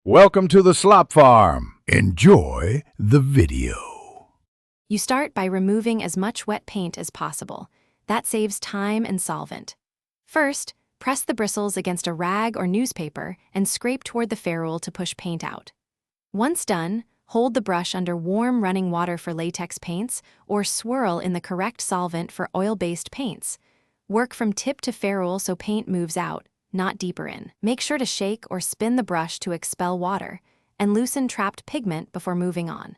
Welcome to the Slop Farm. Enjoy the video. You start by removing as much wet paint as possible. That saves time and solvent. First, press the bristles against a rag or newspaper and scrape toward the ferrule to push paint out. Once done, hold the brush under warm running water for latex paints or swirl in the correct solvent for oil-based paints. Work from tip to ferrule so paint moves out, not deeper in. Make sure to shake or spin the brush to expel water and loosen trapped pigment before moving on.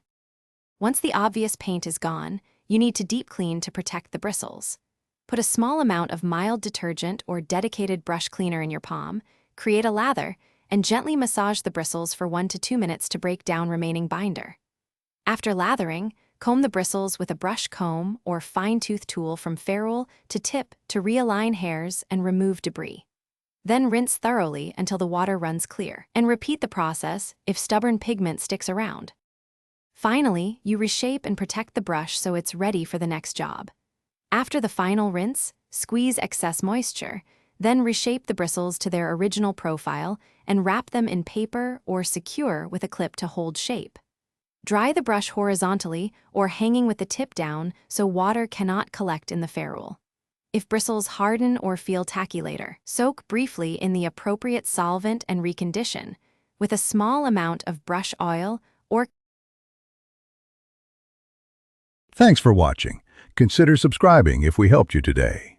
Once the obvious paint is gone, you need to deep clean to protect the bristles. Put a small amount of mild detergent or dedicated brush cleaner in your palm, create a lather, and gently massage the bristles for 1 to 2 minutes to break down remaining binder. After lathering, comb the bristles with a brush comb or fine-tooth tool from ferrule to tip to realign hairs and remove debris. Then rinse thoroughly until the water runs clear, and repeat the process if stubborn pigment sticks around. Finally, you reshape and protect the brush so it's ready for the next job. After the final rinse, squeeze excess moisture, then reshape the bristles to their original profile and wrap them in paper or secure with a clip to hold shape. Dry the brush horizontally or hanging with the tip down so water cannot collect in the ferrule. If bristles harden or feel tacky later, soak briefly in the appropriate solvent and recondition with a small amount of brush oil or. Thanks for watching. Consider subscribing if we helped you today.